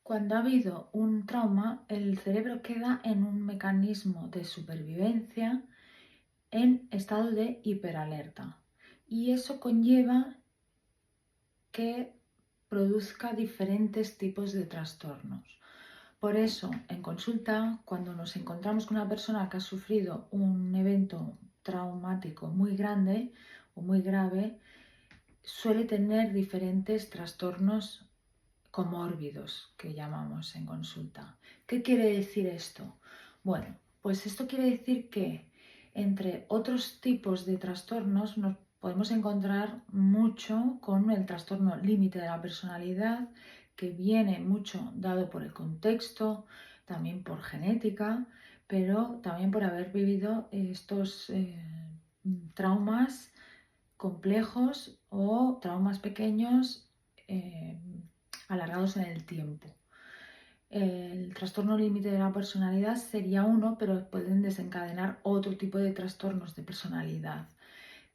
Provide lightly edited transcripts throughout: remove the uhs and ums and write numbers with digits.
Cuando ha habido un trauma, el cerebro queda en un mecanismo de supervivencia en estado de hiperalerta. Y eso conlleva que produzca diferentes tipos de trastornos. Por eso, en consulta, cuando nos encontramos con una persona que ha sufrido un evento traumático muy grande o muy grave, suele tener diferentes trastornos comórbidos, que llamamos en consulta. ¿Qué quiere decir esto? Bueno, pues esto quiere decir que entre otros tipos de trastornos nos podemos encontrar mucho con el trastorno límite de la personalidad, que viene mucho dado por el contexto, también por genética, pero también por haber vivido estos traumas complejos o traumas pequeños eh, alargados en el tiempo. El trastorno límite de la personalidad sería uno, pero pueden desencadenar otro tipo de trastornos de personalidad.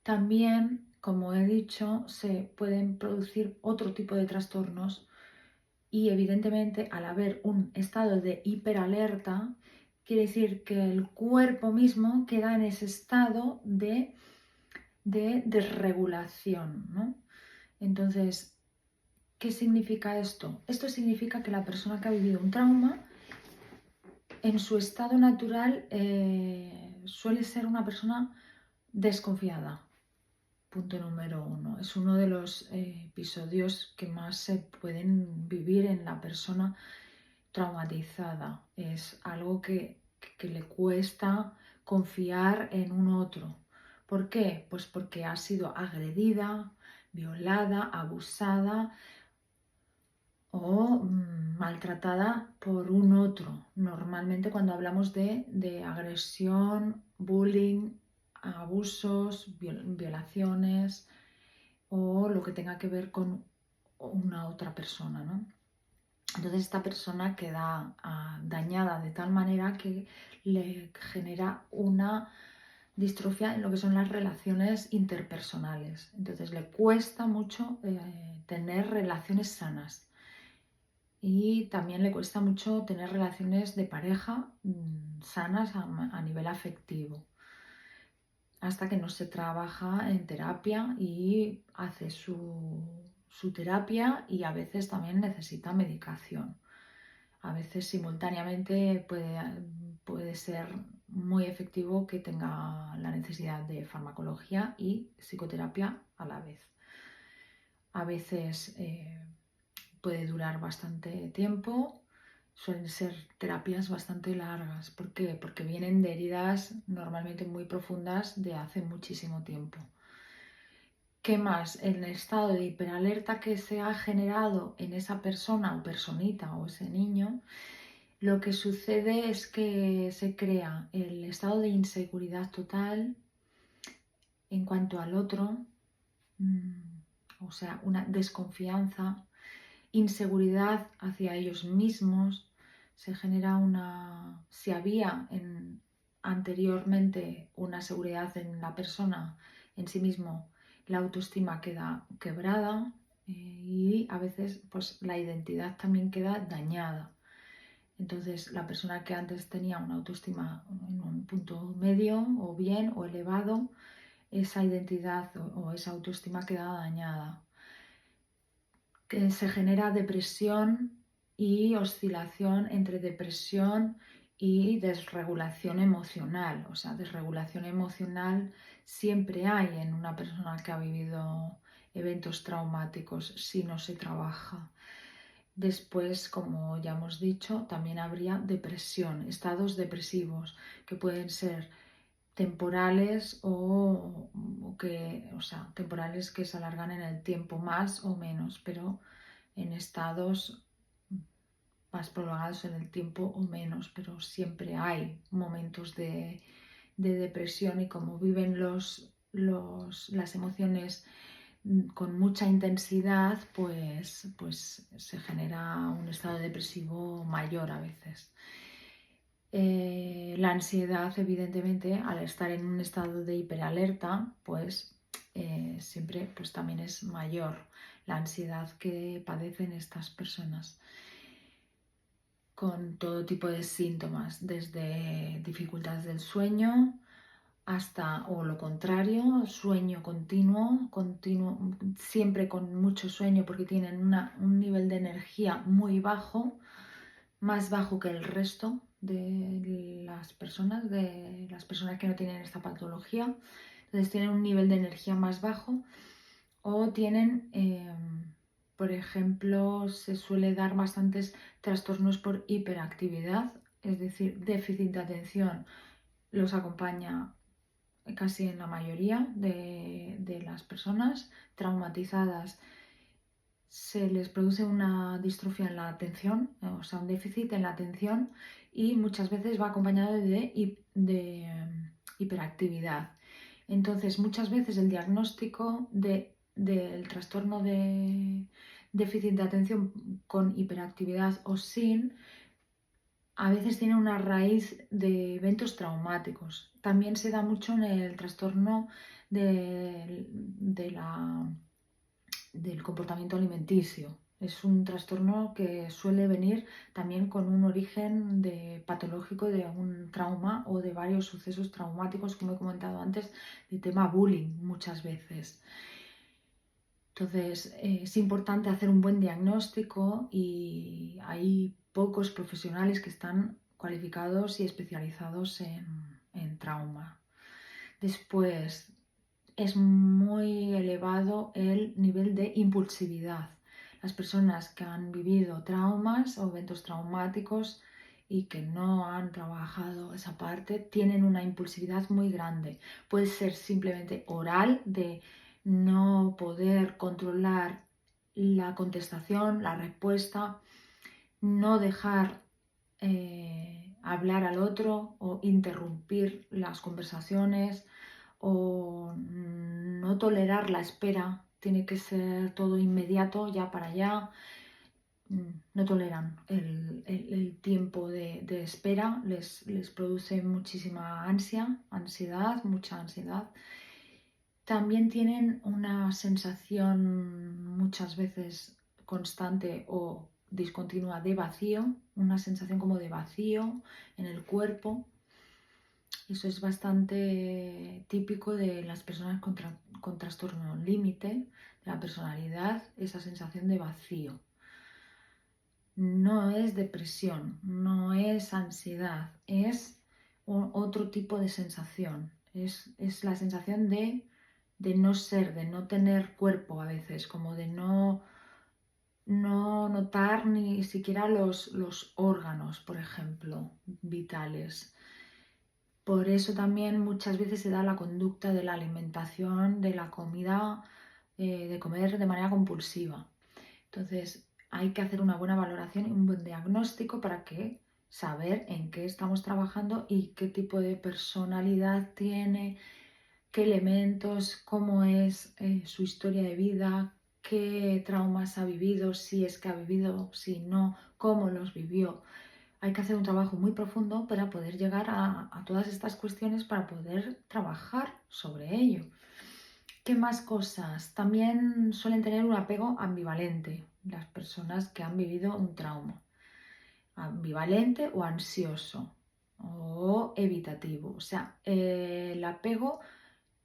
También, como he dicho, se pueden producir otro tipo de trastornos y evidentemente al haber un estado de hiperalerta, quiere decir que el cuerpo mismo queda en ese estado de desregulación, ¿no? Entonces, ¿qué significa esto? Esto significa que la persona que ha vivido un trauma, en su estado natural, suele ser una persona desconfiada. Punto número uno. Es uno de los episodios que más se pueden vivir en la persona traumatizada. Es algo que le cuesta confiar en un otro. ¿Por qué? Pues porque ha sido agredida, violada, abusada o maltratada por un otro. Normalmente cuando hablamos de agresión, bullying, abusos, violaciones o lo que tenga que ver con una otra persona, ¿no? Entonces esta persona queda dañada de tal manera que le genera una distrofia en lo que son las relaciones interpersonales. Entonces le cuesta mucho tener relaciones sanas. Y también le cuesta mucho tener relaciones de pareja sanas a nivel afectivo, hasta que no se trabaja en terapia y hace su terapia, y a veces también necesita medicación. A veces simultáneamente puede ser muy efectivo que tenga la necesidad de farmacología y psicoterapia a la vez. A veces puede durar bastante tiempo, suelen ser terapias bastante largas. ¿Por qué? Porque vienen de heridas normalmente muy profundas de hace muchísimo tiempo. ¿Qué más? El estado de hiperalerta que se ha generado en esa persona o personita o ese niño, lo que sucede es que se crea el estado de inseguridad total en cuanto al otro, o sea, una desconfianza, inseguridad hacia ellos mismos. Se genera si había anteriormente una seguridad en la persona, en sí mismo, la autoestima queda quebrada, y a veces pues la identidad también queda dañada. Entonces la persona que antes tenía una autoestima en un punto medio o bien o elevado, esa identidad o esa autoestima queda dañada. Que se genera depresión y oscilación entre depresión y desregulación emocional. O sea, desregulación emocional siempre hay en una persona que ha vivido eventos traumáticos si no se trabaja. Después, como ya hemos dicho, también habría depresión, estados depresivos que pueden ser temporales temporales que se alargan en el tiempo más o menos, pero en estados más prolongados en el tiempo o menos, pero siempre hay momentos de depresión, y como viven las emociones con mucha intensidad, pues se genera un estado depresivo mayor a veces. La ansiedad, evidentemente, al estar en un estado de hiperalerta, pues siempre pues, también es mayor la ansiedad que padecen estas personas. con todo tipo de síntomas, desde dificultades del sueño hasta, o lo contrario, sueño continuo, siempre con mucho sueño porque tienen un nivel de energía muy bajo, más bajo que el resto de las personas que no tienen esta patología. Entonces tienen un nivel de energía más bajo o tienen, por ejemplo, se suele dar bastantes trastornos por hiperactividad, es decir, déficit de atención los acompaña casi en la mayoría de las personas traumatizadas. Se les produce una distrofia en la atención, o sea, un déficit en la atención, y muchas veces va acompañado de hiperactividad. Entonces, muchas veces el diagnóstico del trastorno de déficit de atención con hiperactividad o sin, a veces tiene una raíz de eventos traumáticos. También se da mucho en el trastorno del comportamiento alimenticio. Es un trastorno que suele venir también con un origen patológico de un trauma o de varios sucesos traumáticos, como he comentado antes, de tema bullying muchas veces. Entonces, es importante hacer un buen diagnóstico y hay pocos profesionales que están cualificados y especializados en trauma. Después, es muy elevado el nivel de impulsividad. Las personas que han vivido traumas o eventos traumáticos y que no han trabajado esa parte tienen una impulsividad muy grande. Puede ser simplemente oral, de no poder controlar la contestación, la respuesta, no dejar hablar al otro o interrumpir las conversaciones o no tolerar la espera, tiene que ser todo inmediato, ya para allá. No toleran el tiempo de espera, les produce muchísima ansiedad, mucha ansiedad. También tienen una sensación muchas veces constante o discontinua de vacío, una sensación como de vacío en el cuerpo. Eso es bastante típico de las personas con trastorno límite de la personalidad, esa sensación de vacío. No es depresión, no es ansiedad, es otro tipo de sensación. Es la sensación de no ser, de no tener cuerpo a veces, como de no notar ni siquiera los órganos, por ejemplo, vitales. Por eso también muchas veces se da la conducta de la alimentación, de la comida, de comer de manera compulsiva. Entonces hay que hacer una buena valoración y un buen diagnóstico para saber en qué estamos trabajando y qué tipo de personalidad tiene, qué elementos, cómo es su historia de vida, qué traumas ha vivido, si es que ha vivido, si no, cómo los vivió. Hay que hacer un trabajo muy profundo para poder llegar a todas estas cuestiones, para poder trabajar sobre ello. ¿Qué más cosas? También suelen tener un apego ambivalente las personas que han vivido un trauma. Ambivalente o ansioso o evitativo. O sea, el apego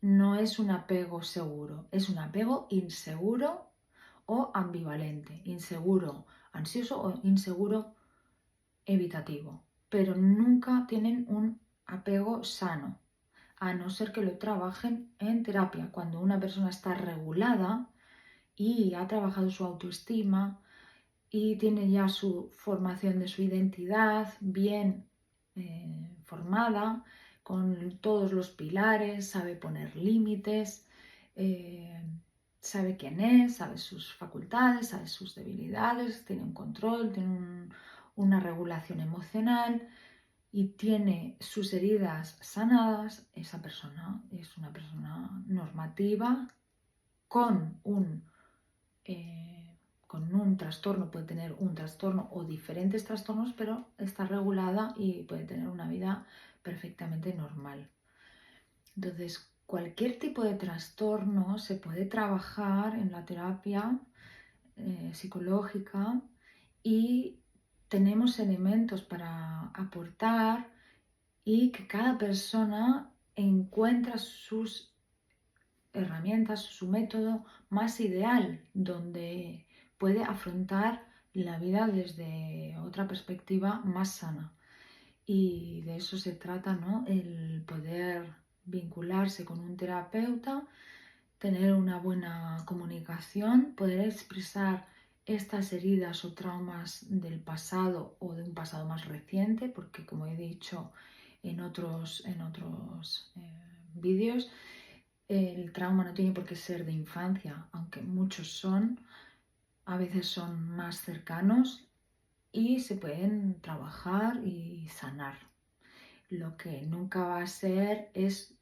no es un apego seguro, es un apego inseguro o ambivalente. Inseguro, ansioso o inseguro evitativo, pero nunca tienen un apego sano, a no ser que lo trabajen en terapia. Cuando una persona está regulada y ha trabajado su autoestima y tiene ya su formación de su identidad bien formada, con todos los pilares, sabe poner límites, sabe quién es, sabe sus facultades, sabe sus debilidades, tiene un control, tiene una regulación emocional y tiene sus heridas sanadas. Esa persona es una persona normativa con un trastorno, puede tener un trastorno o diferentes trastornos, pero está regulada y puede tener una vida perfectamente normal. Entonces, cualquier tipo de trastorno se puede trabajar en la terapia psicológica y tenemos elementos para aportar y que cada persona encuentra sus herramientas, su método más ideal, donde puede afrontar la vida desde otra perspectiva más sana. Y de eso se trata, ¿no? El poder vincularse con un terapeuta, tener una buena comunicación, poder expresar estas heridas o traumas del pasado o de un pasado más reciente, porque como he dicho en otros vídeos, el trauma no tiene por qué ser de infancia, aunque muchos son, a veces son más cercanos y se pueden trabajar y sanar. Lo que nunca va a ser es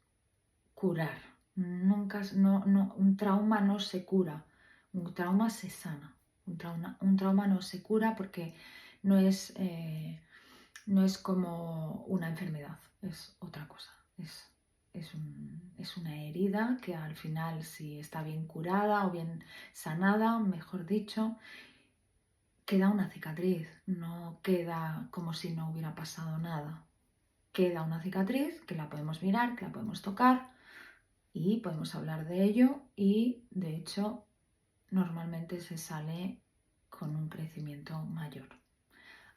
curar. Nunca, un trauma no se cura, un trauma se sana. Un trauma no se cura porque no es, no es como una enfermedad, es otra cosa. Es una herida que al final, si está bien curada o bien sanada, mejor dicho, queda una cicatriz, no queda como si no hubiera pasado nada. Queda una cicatriz que la podemos mirar, que la podemos tocar y podemos hablar de ello y de hecho normalmente se sale con un crecimiento mayor.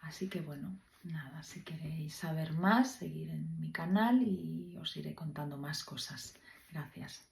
Así que bueno, nada, si queréis saber más, seguir en mi canal y os iré contando más cosas. Gracias.